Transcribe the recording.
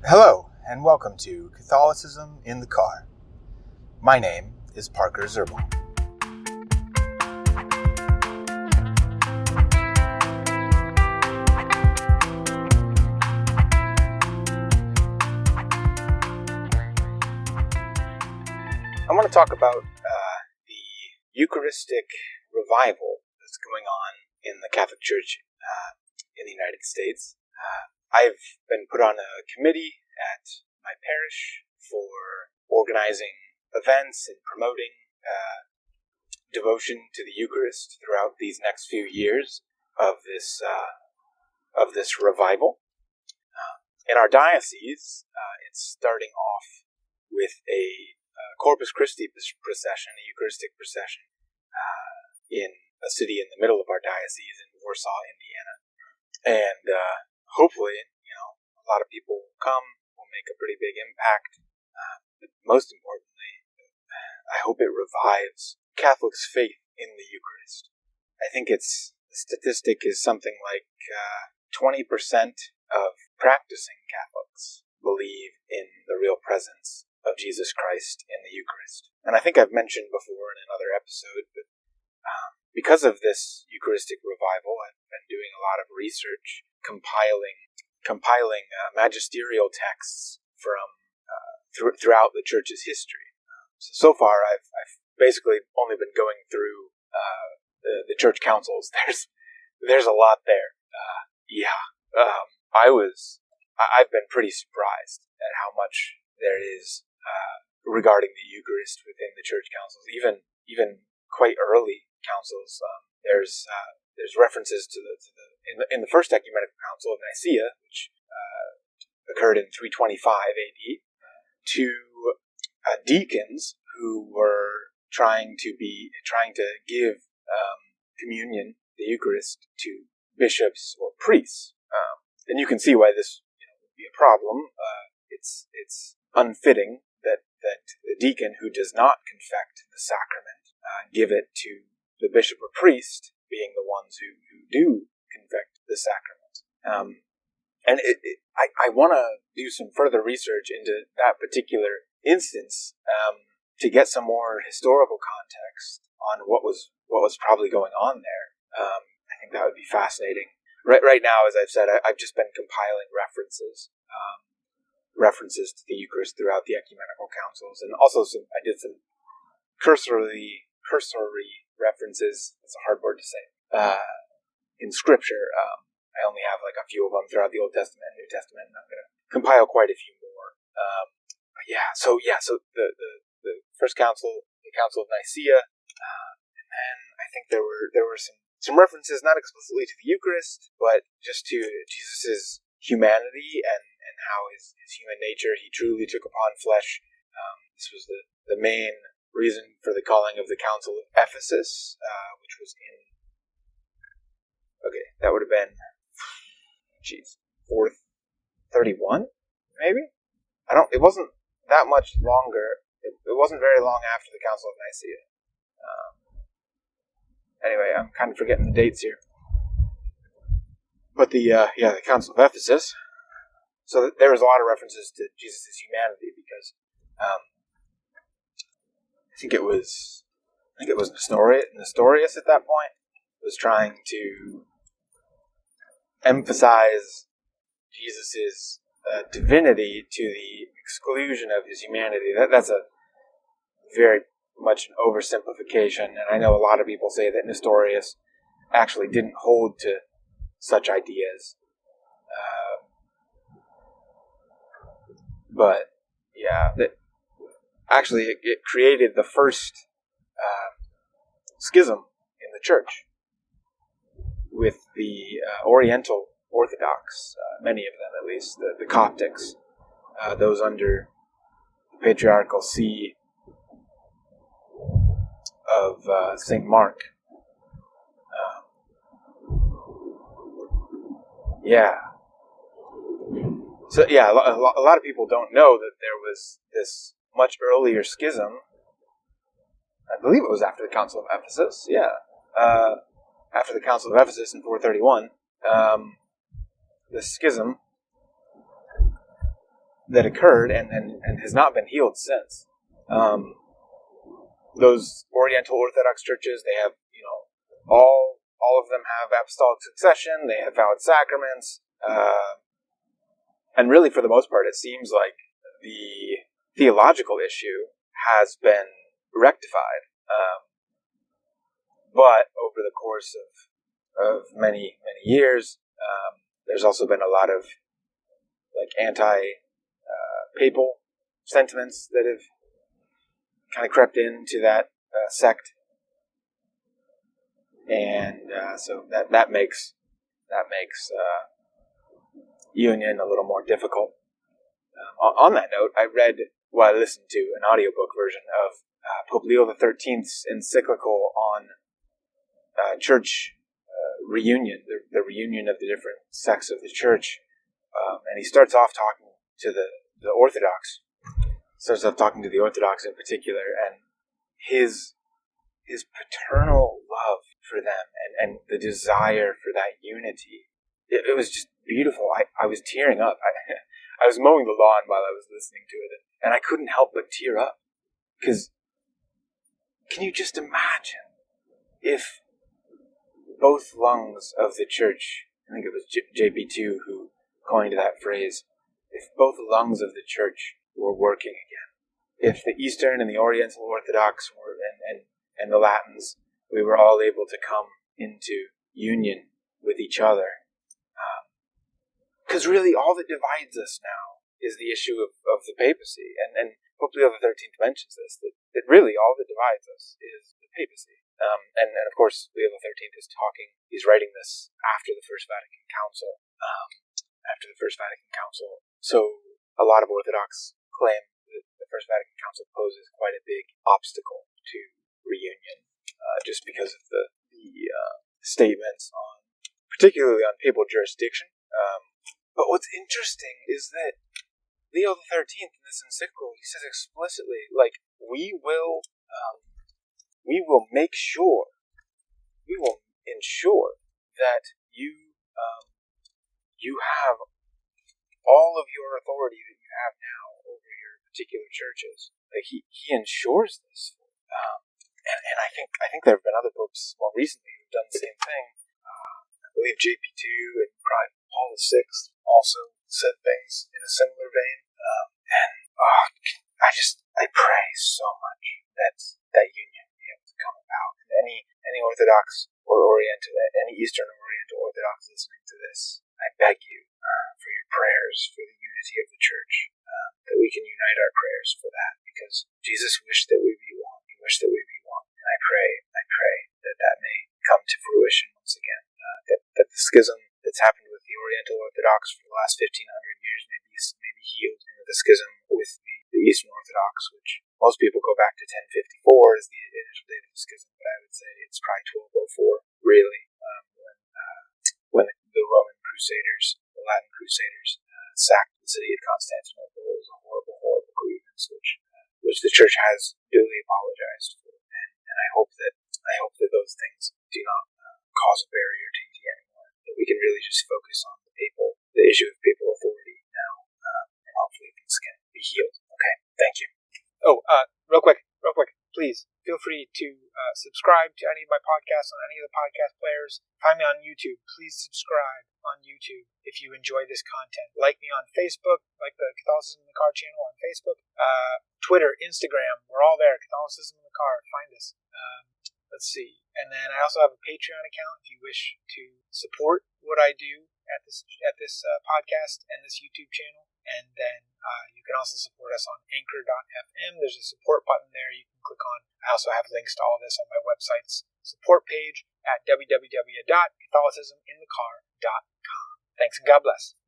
Hello, and welcome to Catholicism in the Car. My name is Parker Zerbal. I want to talk about the Eucharistic Revival that's going on in the Catholic Church in the United States. I've been put on a committee at my parish for organizing events and promoting devotion to the Eucharist throughout these next few years of this revival. In our diocese, it's starting off with a Corpus Christi procession, a Eucharistic procession, in a city in the middle of our diocese in Warsaw, Indiana. And hopefully, a lot of people will come, will make a pretty big impact. But most importantly, I hope it revives Catholics' faith in the Eucharist. I think the statistic is something like 20% of practicing Catholics believe in the real presence of Jesus Christ in the Eucharist. And I think I've mentioned before in another episode, but because of this Eucharistic revival, I've been doing a lot of research, compiling magisterial texts from throughout the Church's history. So far, I've basically only been going through the Church councils. There's a lot there. I've been pretty surprised at how much there is regarding the Eucharist within the Church councils, even quite early councils. There's references to in the First Ecumenical Council of Nicaea, which occurred in 325 AD, to deacons who were trying to give communion, the Eucharist, to bishops or priests. And you can see why this would be a problem. It's unfitting that the deacon who does not confect the sacrament give it to the bishop or priest, being the ones who do confect the sacrament. And I want to do some further research into that particular instance to get some more historical context on what was probably going on there. I think that would be fascinating. Right now, as I've said, I've just been compiling references to the Eucharist throughout the ecumenical councils, and also I did some cursory references. That's a hard word to say. In Scripture, I only have like a few of them throughout the Old Testament and New Testament, and I'm going to compile quite a few more. So the First Council, the Council of Nicaea, and then I think there were some references not explicitly to the Eucharist, but just to Jesus' humanity and how his human nature, he truly took upon flesh. This was the main reason for the calling of the Council of Ephesus, which was that would have been 431, maybe? It wasn't that much longer. It wasn't very long after the Council of Nicaea. Anyway, I'm kind of forgetting the dates here. But the Council of Ephesus. So there was a lot of references to Jesus' humanity because I think it was Nestorius at that point was trying to emphasize Jesus' divinity to the exclusion of his humanity. That's a very much an oversimplification, and I know a lot of people say that Nestorius actually didn't hold to such ideas. But it created the first schism in the Church with the Oriental Orthodox, many of them at least, the Coptics, those under the patriarchal see of St. Mark. So a lot of people don't know that there was this much earlier schism. I believe it was after the Council of Ephesus. After the Council of Ephesus in 431, the schism that occurred and has not been healed since. Those Oriental Orthodox churches, they have, all of them have apostolic succession, they have valid sacraments, and really for the most part it seems like the theological issue has been rectified. But over the course of many years, there's also been a lot of anti-papal sentiments that have kind of crept into that sect, and so that makes union a little more difficult. On that note, I listened to an audiobook version of Pope Leo XIII's encyclical on church reunion, the reunion of the different sects of the church, and he starts off talking to the Orthodox. Starts off talking to the Orthodox in particular, and his paternal love for them and the desire for that unity. It was just beautiful. I was tearing up. I was mowing the lawn while I was listening to it, and I couldn't help but tear up. Because can you just imagine if both lungs of the church, I think it was JP2 who coined that phrase, if both lungs of the church were working again, if the Eastern and the Oriental Orthodox were and the Latins, we were all able to come into union with each other. Because really all that divides us now is the issue of the papacy. And Pope Leo XIII mentions this, that really all that divides us is the papacy. And of course, Leo XIII is he's writing this after the First Vatican Council. So a lot of Orthodox claim that the First Vatican Council poses quite a big obstacle to reunion, just because of the statements particularly on papal jurisdiction. But what's interesting is that Leo XIII in this encyclical, he says explicitly, we will ensure that you have all of your authority that you have now over your particular churches. He ensures this. And I think there have been other popes more recently who've done the same thing. I believe JP2 and probably Paul VI also said things in a similar vein. I pray so much that union be able to come about. And any Orthodox or any Eastern or Oriental Orthodox listening to this, I beg you for your prayers for the unity of the church, that we can unite our prayers for that, because Jesus wished that we be one. He wished that we be one. And I pray that may come to fruition once again, that the schism that's happened with the Oriental Orthodox for the last 1,500 years may be healed, and the schism with the Eastern Orthodox, which most people go back to 1054 as the initial date of the schism, but I would say it's probably 1204, really, when the Roman Crusaders, the Latin Crusaders, sacked the city of Constantinople. It was a horrible, horrible grievance, which the Church has duly apologized for, and I hope that those things do not cause a barrier to unity anymore. That we can really just focus on the issue of papal authority now, and hopefully things can be healed. Okay, thank you. Oh, real quick, please feel free to subscribe to any of my podcasts on any of the podcast players. Find me on YouTube. Please subscribe on YouTube if you enjoy this content. Like me on Facebook, like the Catholicism in the Car channel on Facebook. Twitter, Instagram, we're all there. Catholicism in the Car. Find us. Let's see. And then I also have a Patreon account if you wish to support what I do at this podcast and this YouTube channel. And then you can also support us on anchor.fm. There's a support button there you can click on. I also have links to all this on my website's support page at www.catholicisminthecar.com. Thanks and God bless.